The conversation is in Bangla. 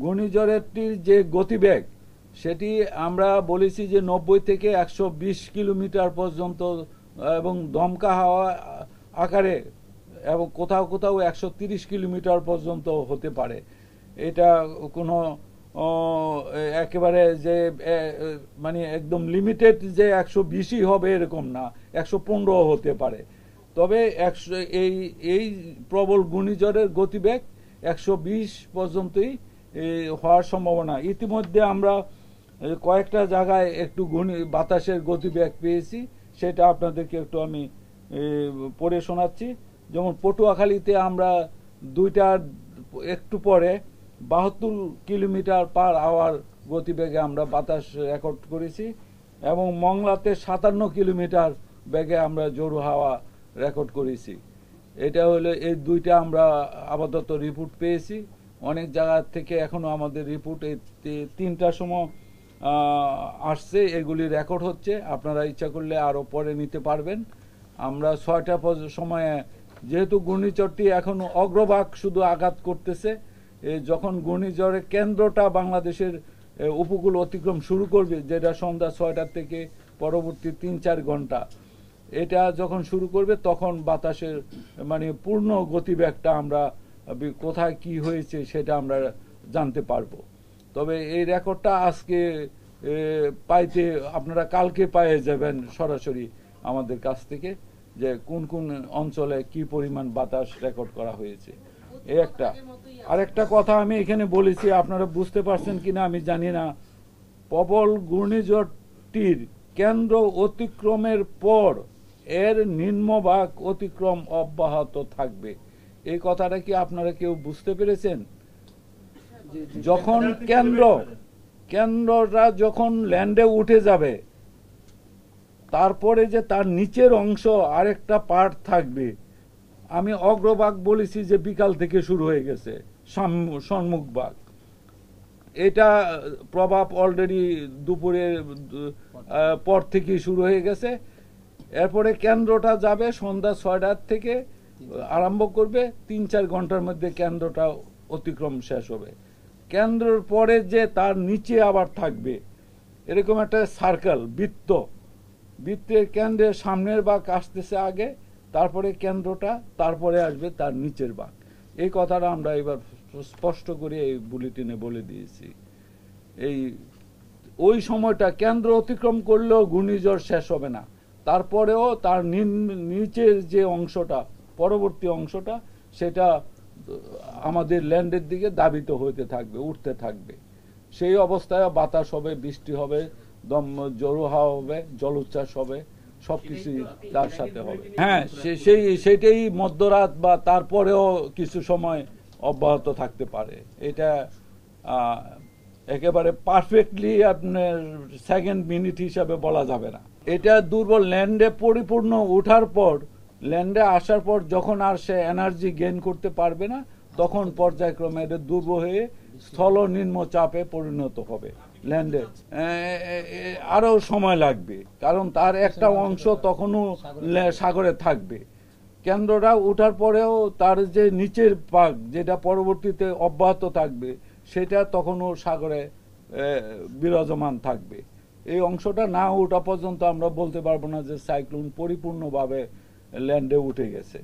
ঘূর্ণিঝড়টির যে গতিবেগ সেটি আমরা বলেছি যে 90 থেকে 120 কিলোমিটার পর্যন্ত এবং দমকা হাওয়া আকারে এবং কোথাও কোথাও 130 কিলোমিটার পর্যন্ত হতে পারে। এটা কোনো একেবারে যে মানে একদম লিমিটেড যে 120ই হবে এরকম না, 115 হতে পারে। তবে এই প্রবল ঘূর্ণিঝড়ের গতিবেগ 120 পর্যন্তই হওয়ার সম্ভাবনা। ইতিমধ্যে আমরা কয়েকটা জায়গায় একটু বাতাসের গতিবেগ পেয়েছি, সেটা আপনাদেরকে একটু আমি পড়ে শোনাচ্ছি। যেমন পটুয়াখালীতে আমরা একটু পরে 72 কিলোমিটার পার আওয়ার গতিবেগে আমরা বাতাস রেকর্ড করেছি এবং মংলাতে 57 কিলোমিটার বেগে আমরা জোর হাওয়া রেকর্ড করেছি। এটা হলো এই দুইটা আমরা আপাতত রিপোর্ট পেয়েছি। অনেক জায়গা থেকে এখনো আমাদের রিপোর্ট এই 3টার সময় আসছে, এগুলি রেকর্ড হচ্ছে। আপনারা ইচ্ছা করলে আরও পরে নিতে পারবেন। আমরা 6টা সময়ে, যেহেতু ঘূর্ণিঝড়টি এখন অগ্রভাগ শুধু আঘাত করতেছে, যখন ঘূর্ণিঝড়ের কেন্দ্রটা বাংলাদেশের উপকূল অতিক্রম শুরু করবে, যেটা সন্ধ্যা 6টা থেকে পরবর্তী 3-4 ঘন্টা, এটা যখন শুরু করবে তখন বাতাসের মানে পূর্ণ গতিবেগটা আমরা কোথায় কি হয়েছে সেটা আমরা জানতে পারবো। তবে এই রেকর্ডটা আজকে পাইতে আপনারা কালকে পেয়ে যাবেন সরাসরি আমাদের কাছ থেকে, যে কোন কোন অঞ্চলে কি পরিমাণ বাতাস রেকর্ড করা হয়েছে। এই একটা আরেকটা কথা আমি এখানে বলেছি, আপনারা বুঝতে পারছেন কিনা আমি জানি না। প্রবল ঘূর্ণিঝড়টির কেন্দ্র অতিক্রমের পর এর নিম্নভাগ অতিক্রম অব্যাহত থাকবে। এই কথাটা কি আপনারা কেউ বুঝতে পেরেছেন? যখন কেন্দ্রটা যখন ল্যান্ডে উঠে যাবে, তারপরে যে তার নিচের অংশ আরেকটা পার্ট থাকবে। আমি অগ্রভাগ বলেছি যে বিকাল থেকে শুরু হয়ে গেছে, সম্মুখভাগ। এটা প্রভাব অলরেডি দুপুরের পর থেকে শুরু হয়ে গেছে। এরপরে কেন্দ্রটা যাবে সন্ধ্যা 6টার থেকে আরম্ভ করবে, 3-4 ঘন্টার মধ্যে কেন্দ্রটা অতিক্রম শেষ হবে। কেন্দ্রের পরে যে তার নিচে আবার থাকবে এরকম একটা সার্কেল, বৃত্তের কেন্দ্রের সামনের ভাগ আসতেছে আগে, তারপরে কেন্দ্রটা, তারপরে আসবে তার নিচের ভাগ। এই কথাটা আমরা এবার স্পষ্ট করে এই বুলেটিনে বলে দিয়েছি। ওই সময়টা কেন্দ্র অতিক্রম করলেও ঘূর্ণিঝড় শেষ হবে না, তারপরেও তার নিচের যে অংশটা, পরবর্তী অংশটা, সেটা আমাদের ল্যান্ডের দিকে দাবিত হইতে থাকবে, উঠতে থাকবে। সেই অবস্থায় বাতাস হবে, বৃষ্টি হবে, জোড়ো হাওয়া হবে, জলোচ্ছ্বাস হবে, সবকিছু তার সাথে হবে। হ্যাঁ, সেটাই মধ্যরাত বা তারপরেও কিছু সময় অব্যাহত থাকতে পারে। এটা একেবারে পারফেক্টলি আপনার সেকেন্ড মিনিট হিসাবে বলা যাবে না। এটা দুর্বল ল্যান্ডে পরিপূর্ণ ওঠার পর, ল্যান্ডে আসার পর যখন আর সে এনার্জি গেইন করতে পারবে না, তখন পর্যায়ক্রমে এটা দুর্বল হয়ে স্থল নিম্নচাপে পরিণত হবে। ল্যান্ডে আরো সময় লাগবে, কারণ তার একটা অংশ তখনও সাগরে থাকবে। কেন্দ্রটা ওঠার পরেও তার যে নিচের ভাগ, যেটা পরবর্তীতে অব্যাহত থাকবে, সেটা তখনও সাগরে বিরাজমান থাকবে। এই অংশটা না ওঠা পর্যন্ত আমরা বলতে পারবো না যে সাইক্লোন পরিপূর্ণভাবে ল্যান্ডে উঠে গেছে।